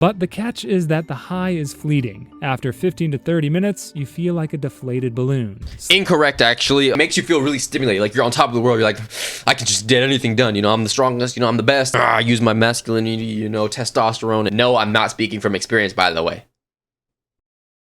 But the catch is that the high is fleeting. After 15 to 30 minutes, you feel like a deflated balloon. Incorrect, actually. It makes you feel really stimulated. Like you're on top of the world. You're like, I can just get anything done. You know, I'm the strongest. You know, I'm the best. I use my masculinity, you know, testosterone. And no, I'm not speaking from experience, by the way.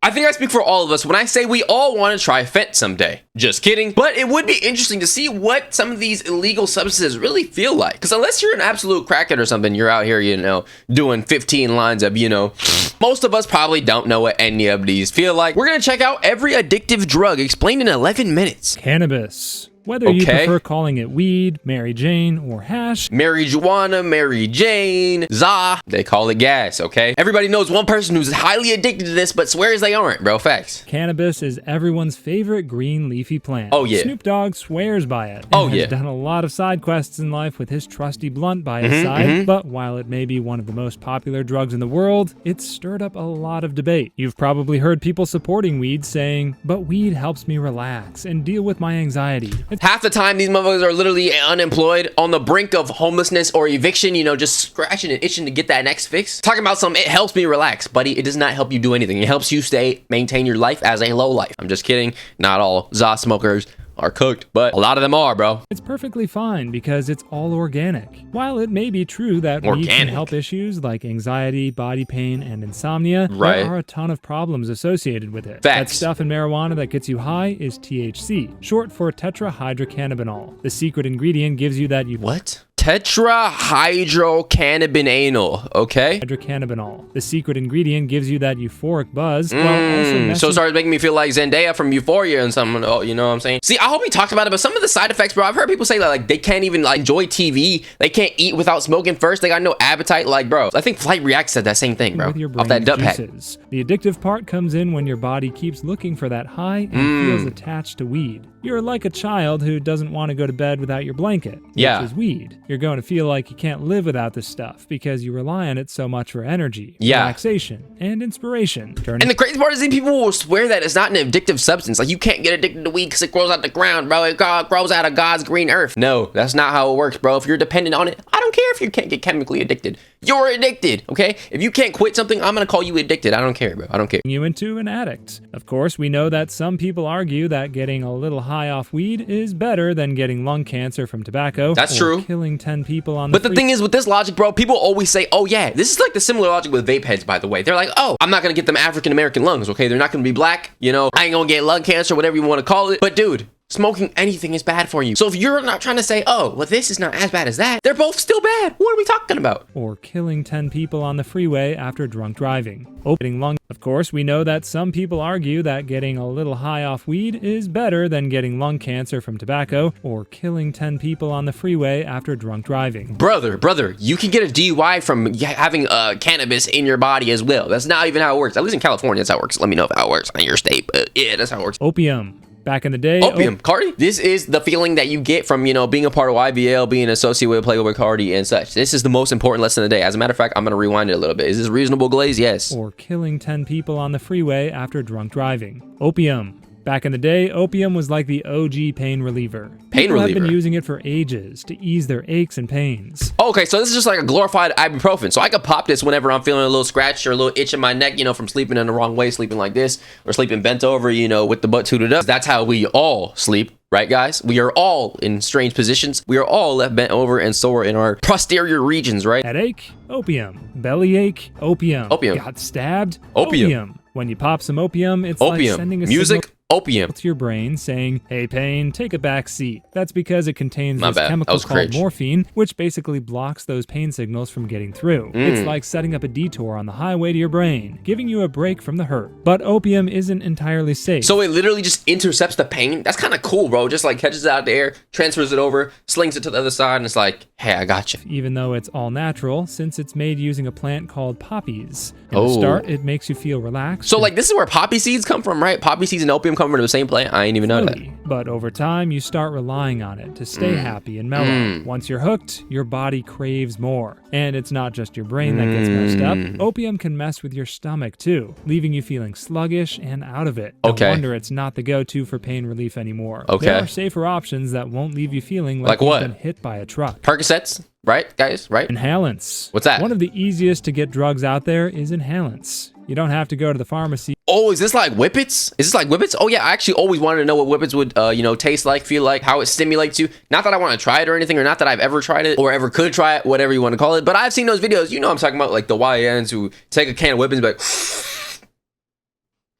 I think I speak for all of us when I say we all want to try fent someday. Just kidding. But it would be interesting to see what some of these illegal substances really feel like. Because unless you're an absolute crackhead or something, you're out here, you know, doing 15 lines of, you know, most of us probably don't know what any of these feel like. We're going to check out every addictive drug explained in 11 minutes. Cannabis. Whether you prefer calling it weed, Mary Jane, or hash. Marijuana, Mary Jane, za. They call it gas, okay? Everybody knows one person who's highly addicted to this, but swears they aren't, bro. Facts. Cannabis is everyone's favorite green leafy plant. Oh, yeah. Snoop Dogg swears by it. And has done a lot of side quests in life with his trusty blunt by his side. But while it may be one of the most popular drugs in the world, it's stirred up a lot of debate. You've probably heard people supporting weed saying, but weed helps me relax and deal with my anxiety. Half the time, these motherfuckers are literally unemployed, on the brink of homelessness or eviction, you know, just scratching and itching to get that next fix. Talking about something, it helps me relax, buddy. It does not help you do anything. It helps you maintain your life as a low life. I'm just kidding. Not all za smokers are cooked, but a lot of them are, bro. It's perfectly fine because it's all organic. While it may be true that weed can help issues like anxiety, body pain, and insomnia, there are a ton of problems associated with it. Facts. That stuff in marijuana that gets you high is THC, short for tetrahydrocannabinol. The secret ingredient gives you that What? Tetrahydrocannabinol, okay? Hydrocannabinol. The secret ingredient gives you that euphoric buzz. While also so it started making me feel like Zendaya from Euphoria and something. Oh, you know what I'm saying? See, I hope we talked about it, but some of the side effects, bro, I've heard people say that like they can't even like enjoy TV. They can't eat without smoking first. They got no appetite. Like, bro, I think Flight React said that same thing, bro. With your brain off that dub pack. The addictive part comes in when your body keeps looking for that high and feels attached to weed. You're like a child who doesn't want to go to bed without your blanket, which is weed. You're going to feel like you can't live without this stuff because you rely on it so much for energy, relaxation, and inspiration. And the crazy part is these people will swear that it's not an addictive substance. Like, you can't get addicted to weed because it grows out the ground, bro. It grows out of God's green earth. No, that's not how it works, bro. If you're dependent on it, I don't care if you can't get chemically addicted. You're addicted, okay? If you can't quit something, I'm going to call you addicted. I don't care, bro. I don't care. You into an addict. Of course, we know that some people argue that getting a little high off weed is better than getting lung cancer from tobacco. That's true. Killing 10 people on the But the thing is, with this logic, bro, people always say, oh yeah, this is like the similar logic with vape heads, by the way. They're like, oh, I'm not going to get them African-American lungs, okay? They're not going to be black, you know? I ain't going to get lung cancer, whatever you want to call it. But dude, smoking anything is bad for you. So if you're not trying to say, oh, well, this is not as bad as that, they're both still bad. What are we talking about? Or killing 10 people on the freeway after drunk driving. Opening lung. Of course, we know that some people argue that getting a little high off weed is better than getting lung cancer from tobacco or killing 10 people on the freeway after drunk driving. Brother, you can get a DUI from having cannabis in your body as well. That's not even how it works. At least in California, that's how it works. Let me know if how it works in your state. But yeah, that's how it works. Opium. Back in the day, Opium, Cardi. This is the feeling that you get from, you know, being a part of YBL, being associated with Playboy Cardi and such. This is the most important lesson of the day. As a matter of fact, I'm going to rewind it a little bit. Is this reasonable, Glaze? Yes. Or killing 10 people on the freeway after drunk driving. Opium. Back in the day, opium was like the OG pain reliever. People have been using it for ages to ease their aches and pains. Okay, so this is just like a glorified ibuprofen. So I could pop this whenever I'm feeling a little scratch or a little itch in my neck, you know, from sleeping in the wrong way, sleeping like this, or sleeping bent over, you know, with the butt tooted up. That's how we all sleep. Right, guys? We are all in strange positions. We are all left bent over and sore in our posterior regions, right? Headache? Opium. Bellyache? Opium. Got stabbed? Opium. When you pop some opium, it's like sending a music. signal Opium to your brain saying, hey pain, take a back seat. That's because it contains this chemical called morphine, which basically blocks those pain signals from getting through. It's like setting up a detour on the highway to your brain, giving you a break from the hurt. But opium isn't entirely safe. So it literally just intercepts the pain? That's kind of cool, bro. Just like catches it out of the air, transfers it over, slings it to the other side, and it's like, hey, I got you. Even though it's all natural, since it's made using a plant called poppies. In the start, it makes you feel relaxed. So like this is where poppy seeds come from, right? Poppy seeds and opium come from the same plant? I ain't even know that. But over time, you start relying on it to stay happy and mellow. Once you're hooked, your body craves more. And it's not just your brain that gets messed up. Opium can mess with your stomach too, leaving you feeling sluggish and out of it. No wonder it's not the go-to for pain relief anymore. There are safer options that won't leave you feeling like you've been hit by a truck. Percocets? Right, guys? Right? Inhalants. What's that? One of the easiest to get drugs out there is inhalants. You don't have to go to the pharmacy. Oh, is this like Whippets? Is this like Whippets? Oh yeah, I actually always wanted to know what Whippets would, taste like, feel like, how it stimulates you. Not that I want to try it or anything, or not that I've ever tried it or ever could try it, whatever you want to call it. But I've seen those videos. You know I'm talking about, like the YNs who take a can of Whippets and be like,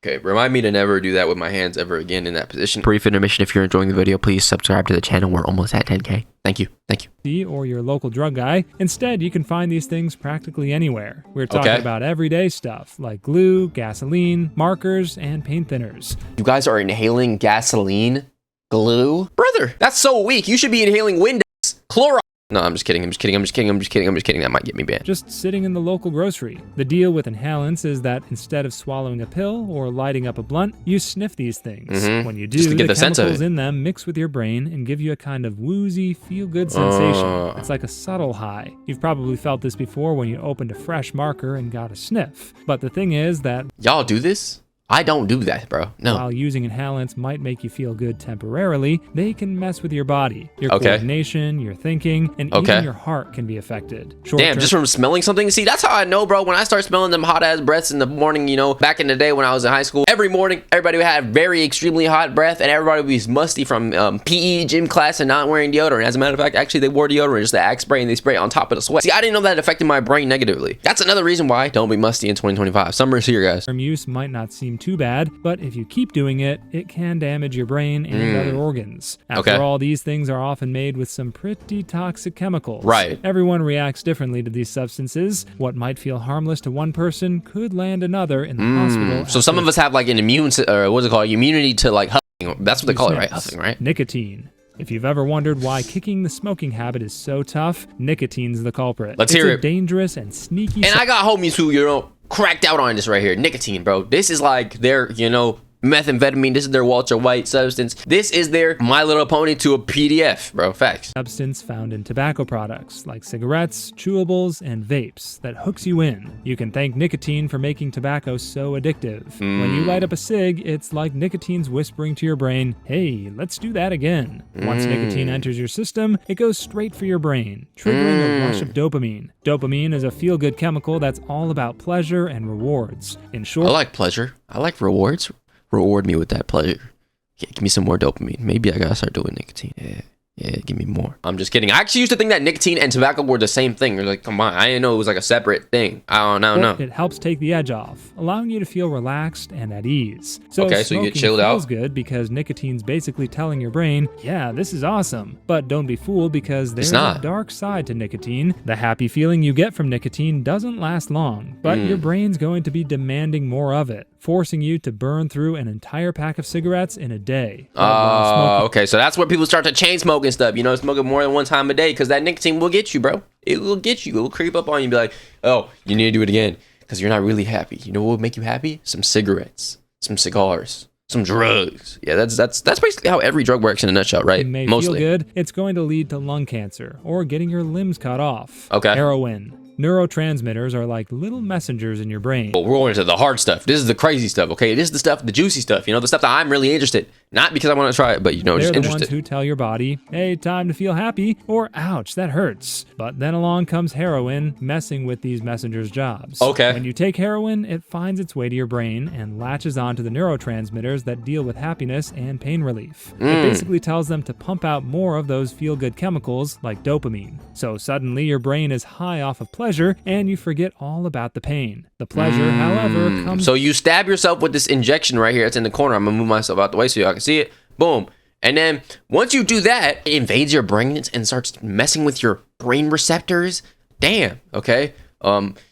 okay, remind me to never do that with my hands ever again in that position. Brief intermission. If you're enjoying the video, please subscribe to the channel. We're almost at 10K. Thank you. Thank you. Or your local drug guy. Instead, you can find these things practically anywhere. We're talking about everyday stuff like glue, gasoline, markers, and paint thinners. You guys are inhaling gasoline, glue? Brother, that's so weak. You should be inhaling Windex, Clorox. No, I'm just kidding. That might get me banned. Just sitting in the local grocery. The deal with inhalants is that instead of swallowing a pill or lighting up a blunt, you sniff these things. When you do, just to get the sense of chemicals it in them mix with your brain and give you a kind of woozy, feel-good sensation. It's like a subtle high. You've probably felt this before when you opened a fresh marker and got a sniff. But the thing is that... Y'all do this? I don't do that, bro. No. While using inhalants might make you feel good temporarily, they can mess with your body. Your coordination, your thinking, and even your heart can be affected. Damn, just from smelling something? See, that's how I know, bro. When I start smelling them hot-ass breaths in the morning, back in the day when I was in high school, every morning, everybody would have very extremely hot breath, and everybody would be musty from PE, gym class, and not wearing deodorant. As a matter of fact, actually, they wore deodorant, just the Axe spray, and they spray it on top of the sweat. See, I didn't know that affected my brain negatively. That's another reason why don't be musty in 2025. Summer's here, guys. Use might not seem too bad, but if you keep doing it, it can damage your brain and other organs. After all, these things are often made with some pretty toxic chemicals. Right. Everyone reacts differently to these substances. What might feel harmless to one person could land another in the hospital. So some of us have like an immunity to like huffing. That's what they call it, right? Huffing, right? Nicotine. If you've ever wondered why kicking the smoking habit is so tough, nicotine's the culprit. Let's hear it. It's a dangerous and sneaky... And I got homies who, cracked out on this right here. Nicotine, bro. This is like their, methamphetamine. This is their Walter White substance. This is their My Little Pony to a PDF, bro. Facts. Substance found in tobacco products like cigarettes, chewables, and vapes that hooks you in. You can thank nicotine for making tobacco so addictive. When you light up a cig, it's like nicotine's whispering to your brain, hey, let's do that again. Once nicotine enters your system, it goes straight for your brain, triggering a rush of dopamine. Dopamine is a feel-good chemical that's all about pleasure and rewards. In short, I like pleasure. I like rewards. Reward me with that pleasure. Yeah, give me some more dopamine. Maybe I gotta start doing nicotine. Yeah, give me more. I'm just kidding. I actually used to think that nicotine and tobacco were the same thing. You're like, come on. I didn't know it was like a separate thing. I don't know. It helps take the edge off, allowing you to feel relaxed and at ease. So you get chilled out. Feels good because nicotine's basically telling your brain, yeah, this is awesome. But don't be fooled because there's a dark side to nicotine. The happy feeling you get from nicotine doesn't last long, but your brain's going to be demanding more of it, forcing you to burn through an entire pack of cigarettes in a day. Okay, so that's where people start to chain smoke and stuff, smoking more than one time a day, because that nicotine will get you, bro. It will get you. It will creep up on you and be like, oh, you need to do it again because you're not really happy. You know what will make you happy? Some cigarettes, some cigars, some drugs. Yeah, that's basically how every drug works in a nutshell, right? It may feel good. It's going to lead to lung cancer or getting your limbs cut off. Heroin. Neurotransmitters are like little messengers in your brain. Well, we're going into the hard stuff. This is the crazy stuff, okay? This is the stuff, the juicy stuff, the stuff that I'm really interested. Not because I want to try it, but, They're just the interested. Ones who tell your body, hey, time to feel happy, or ouch, that hurts. But then along comes heroin, messing with these messengers' jobs. Okay. When you take heroin, it finds its way to your brain and latches onto the neurotransmitters that deal with happiness and pain relief. It basically tells them to pump out more of those feel-good chemicals like dopamine. So suddenly your brain is high off of pleasure and you forget all about the pain. The pleasure, however, comes... So you stab yourself with this injection right here. It's in the corner. I'm going to move myself out the way so y'all can see it. Boom. And then once you do that, it invades your brain and starts messing with your brain receptors. Damn. Okay.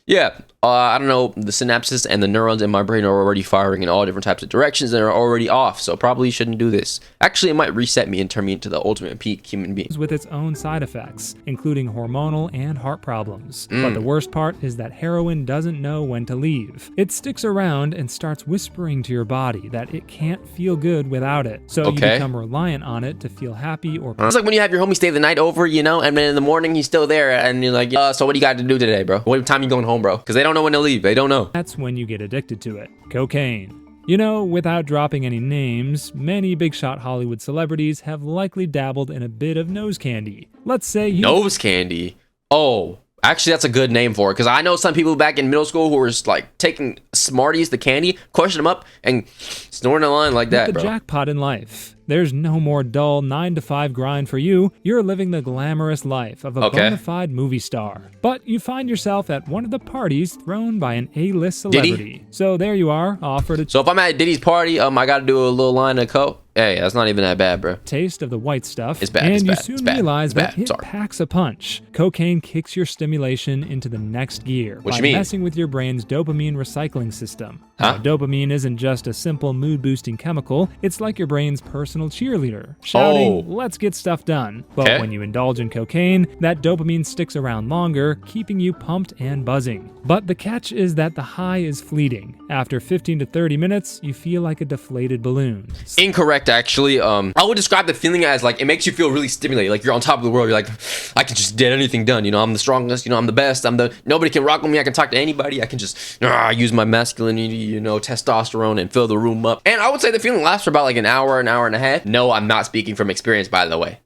Yeah, I don't know, the synapses and the neurons in my brain are already firing in all different types of directions and are already off, so probably shouldn't do this. Actually, it might reset me and turn me into the ultimate peak human being. With its own side effects, including hormonal and heart problems. But the worst part is that heroin doesn't know when to leave. It sticks around and starts whispering to your body that it can't feel good without it, so you become reliant on it to feel happy or... It's like when you have your homie stay the night over, you know, and then in the morning he's still there, and you're like, so what do you got to do today, bro? What time you going home, bro? Because they don't know when to leave. They don't know. That's when you get addicted to it. Cocaine. You know, without dropping any names, many big shot Hollywood celebrities have likely dabbled in a bit of nose candy. Let's say you... Nose candy? Oh, actually that's a good name for it, because I know some people back in middle school who were like taking Smarties, the candy, crushing them up, and snorting a line like that, bro. The jackpot in life. There's no more dull 9-to-5 grind for you. You're living the glamorous life of a bona fide movie star. But you find yourself at one of the parties thrown by an A-list celebrity. So there you are, offered a... So if I'm at Diddy's party, I got to do a little line of coke. Hey, that's not even that bad, bro. Taste of the white stuff. It's bad. And it's you bad. soon it's bad. realize it's that it packs a punch. Cocaine kicks your stimulation into the next gear by messing with your brain's dopamine recycling system. Now, dopamine isn't just a simple mood-boosting chemical. It's like your brain's personal cheerleader, shouting, let's get stuff done. But when you indulge in cocaine, that dopamine sticks around longer, keeping you pumped and buzzing. But the catch is that the high is fleeting. After 15 to 30 minutes, you feel like a deflated balloon. Incorrect, actually. I would describe the feeling as like it makes you feel really stimulated, like you're on top of the world. You're like, I can just get anything done. You know, I'm the strongest. You know, I'm the best. Nobody can rock with me. I can talk to anybody. I can just use my masculinity, you know, testosterone, and fill the room up. And I would say the feeling lasts for about like an hour and a half. No, I'm not speaking from experience, by the way.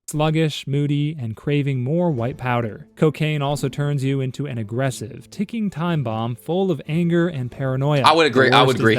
Sluggish, moody, and craving more white powder. Cocaine also turns you into an aggressive, ticking time bomb full of anger and paranoia. I would agree.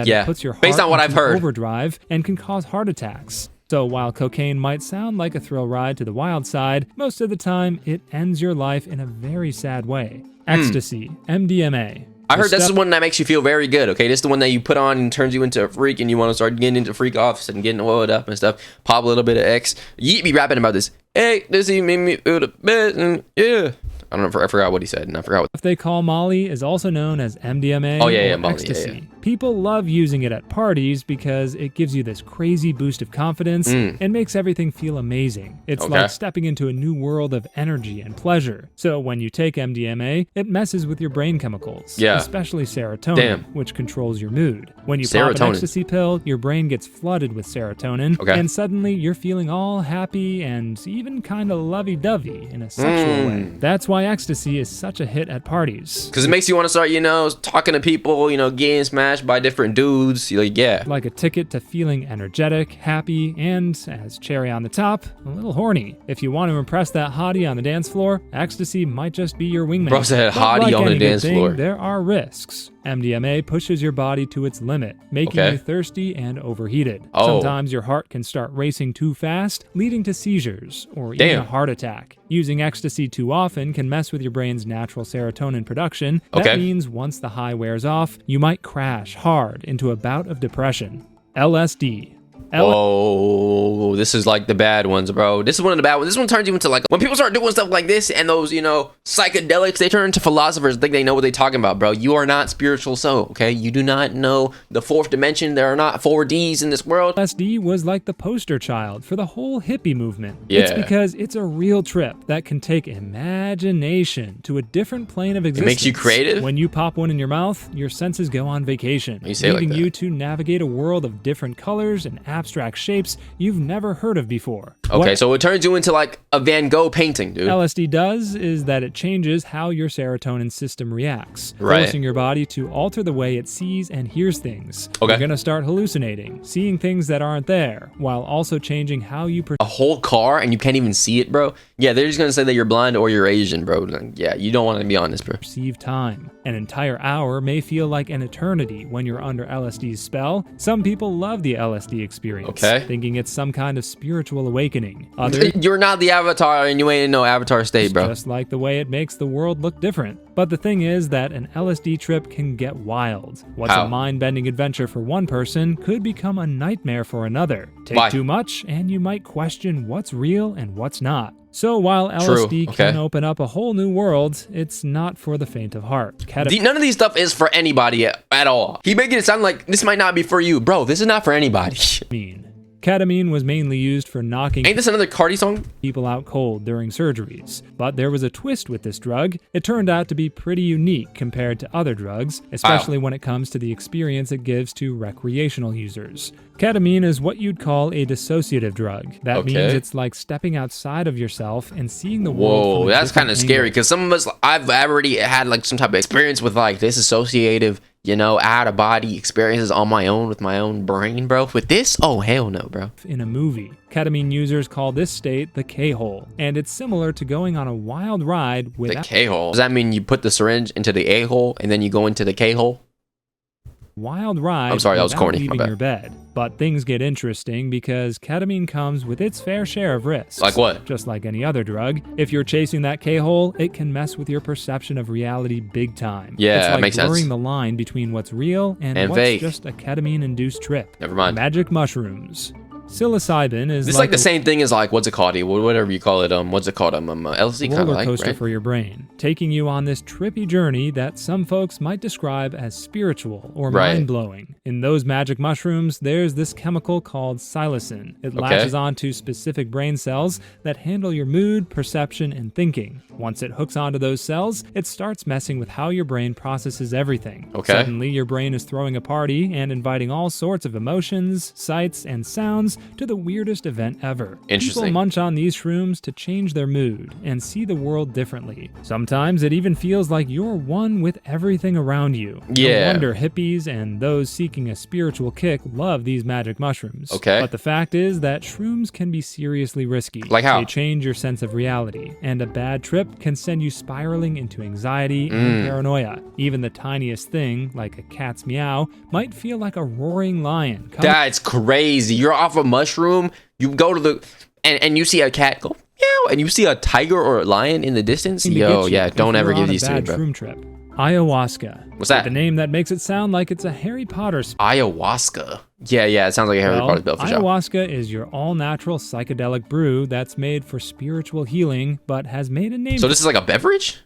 Yeah. It puts your heart based on what I've heard, overdrive and can cause heart attacks. So while cocaine might sound like a thrill ride to the wild side, most of the time it ends your life in a very sad way. Ecstasy, MDMA. I heard this is one that makes you feel very good, okay? This is the one that you put on and turns you into a freak, and you want to start getting into freak offs and getting oiled up and stuff. Pop a little bit of X. Yeet be rapping about this. Hey, this he made me feel the best, and yeah. I don't know, I forgot what he said, and I forgot what... What they call Molly is also known as MDMA or Molly, Ecstasy. People love using it at parties because it gives you this crazy boost of confidence and makes everything feel amazing. It's like stepping into a new world of energy and pleasure. So when you take MDMA, it messes with your brain chemicals, especially serotonin, which controls your mood. When you pop an ecstasy pill, your brain gets flooded with serotonin, and suddenly you're feeling all happy and even kind of lovey-dovey in a sexual way. That's why ecstasy is such a hit at parties. Because it makes you want to start, you know, talking to people, you know, getting smashed by different dudes. You're like, like a ticket to feeling energetic, happy, and, as cherry on the top, a little horny. If you want to impress that hottie on the dance floor, ecstasy might just be your wingman. Bro said hottie on the dance floor. There are risks. MDMA pushes your body to its limit, making you thirsty and overheated. Sometimes your heart can start racing too fast, leading to seizures or even a heart attack. Using ecstasy too often can mess with your brain's natural serotonin production. That means once the high wears off, you might crash hard into a bout of depression. LSD. Oh, this is like the bad ones, bro. This is one of the bad ones. This one turns you into like, when people start doing stuff like this and those, you know, psychedelics, they turn into philosophers, think they know what they're talking about, bro. You are not spiritual soul, okay? You do not know the fourth dimension. There are not 4Ds in this world. LSD was like the poster child for the whole hippie movement. It's because it's a real trip that can take imagination to a different plane of existence. It makes you creative? When you pop one in your mouth, your senses go on vacation, leaving you to navigate a world of different colors and abstract shapes you've never heard of before. So it turns you into like a Van Gogh painting, dude. LSD does is that it changes how your serotonin system reacts, forcing your body to alter the way it sees and hears things. You're gonna start hallucinating, seeing things that aren't there, while also changing how you a whole car and you can't even see it, bro. Yeah, they're just gonna say that you're blind or you're Asian, bro. Yeah, you don't want to be honest, bro. Perceive time. An entire hour may feel like an eternity when you're under LSD's spell. Some people love the LSD experience, thinking it's some kind of spiritual awakening. Others, you're not the Avatar and you ain't in no Avatar state, bro. Just like the way it makes the world look different. But the thing is that an LSD trip can get wild. What's a mind-bending adventure for one person could become a nightmare for another. Take too much and you might question what's real and what's not. So while LSD Okay. can open up a whole new world, it's not for the faint of heart. None of these stuff is for anybody at all. He making it sound like this might not be for you. Bro, this is not for anybody. Ketamine was mainly used for knocking Ain't this another Cardi song? people out cold during surgeries. But there was a twist with this drug. It turned out to be pretty unique compared to other drugs, especially when it comes to the experience it gives to recreational users. Ketamine is what you'd call a dissociative drug. That means it's like stepping outside of yourself and seeing the world. Whoa, that's kind of scary, because some of us, I've already had like some type of experience with like this dissociative, out of body experiences on my own with my own brain, bro. With this, oh hell no, bro. In a movie, ketamine users call this state the K-hole, and it's similar to going on a wild ride with the K-hole. Does that mean you put the syringe into the A-hole and then you go into the K-hole? Wild ride. I'm sorry, that was corny. Leaving your bed. But things get interesting because ketamine comes with its fair share of risks. Like what? Just like any other drug, if you're chasing that K-hole, it can mess with your perception of reality big time. Yeah, it's like makes sense. blurring the line between what's real and what's fake. just a ketamine-induced trip. Never mind. Magic mushrooms. Psilocybin is like the same thing as like, what's it called? Whatever you call it. What's it called? LSD kind of roller like, coaster right? for your brain, taking you on this trippy journey that some folks might describe as spiritual or mind-blowing. In those magic mushrooms, there's this chemical called psilocin. It latches onto specific brain cells that handle your mood, perception, and thinking. Once it hooks onto those cells, it starts messing with how your brain processes everything. Suddenly, your brain is throwing a party and inviting all sorts of emotions, sights, and sounds to the weirdest event ever. People munch on these shrooms to change their mood and see the world differently. Sometimes it even feels like you're one with everything around you. No wonder hippies and those seeking a spiritual kick love these magic mushrooms. But the fact is that shrooms can be seriously risky. Like how? They change your sense of reality, and a bad trip can send you spiraling into anxiety and paranoia. Even the tiniest thing, like a cat's meow, might feel like a roaring lion. That's crazy. You're off a mushroom, you go to and you see a cat go meow, and you see a tiger or a lion in the distance. Yo, yeah, don't ever give these to me, bro. Shroom trip. Ayahuasca. What's that? The name that makes it sound like it's a Harry Potter Ayahuasca. Yeah, it sounds like a Harry Potter spell for sure. Ayahuasca is your all-natural psychedelic brew that's made for spiritual healing, but has made a name. So this is like a beverage?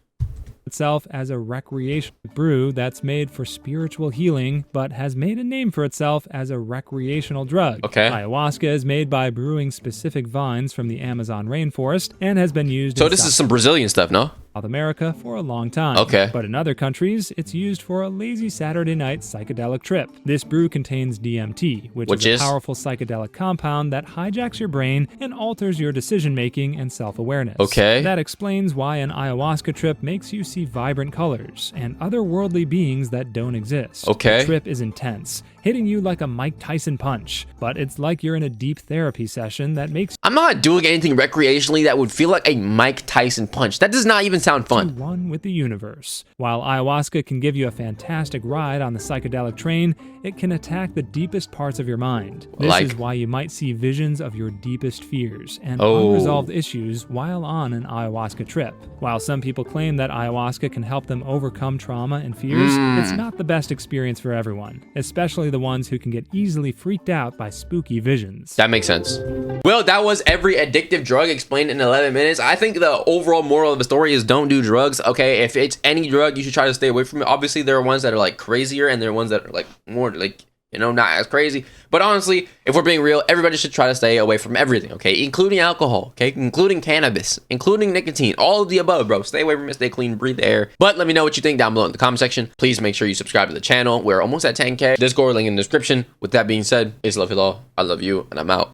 Itself as a recreational brew that's made for spiritual healing, but has made a name for itself as a recreational drug. Ayahuasca is made by brewing specific vines from the Amazon rainforest and has been used So this is some Brazilian stuff, no? South America for a long time. But in other countries, it's used for a lazy Saturday night psychedelic trip. This brew contains DMT, which is a powerful psychedelic compound that hijacks your brain and alters your decision-making and self-awareness. That explains why an ayahuasca trip makes you see vibrant colors and otherworldly beings that don't exist. The trip is intense, hitting you like a Mike Tyson punch, but it's like you're in a deep therapy session that makes I'm not doing anything recreationally that would feel like a Mike Tyson punch. That does not even sound fun. One with the universe. While ayahuasca can give you a fantastic ride on the psychedelic train, it can attack the deepest parts of your mind. This is why you might see visions of your deepest fears and unresolved issues while on an ayahuasca trip. While some people claim that ayahuasca can help them overcome trauma and fears, it's not the best experience for everyone, especially the ones who can get easily freaked out by spooky visions. That makes sense. Well, that was every addictive drug explained in 11 minutes. I think the overall moral of the story is don't do drugs. If it's any drug, you should try to stay away from it. Obviously, there are ones that are like crazier and there are ones that are like more like, not as crazy. But honestly, if we're being real, everybody should try to stay away from everything, including alcohol, including cannabis, including nicotine, all of the above, bro. Stay away from it, stay clean, breathe air. But let me know what you think down below in the comment section. Please make sure you subscribe to the channel. We're almost at 10K. Discord link in the description. With that being said, it's love you all. I love you, and I'm out.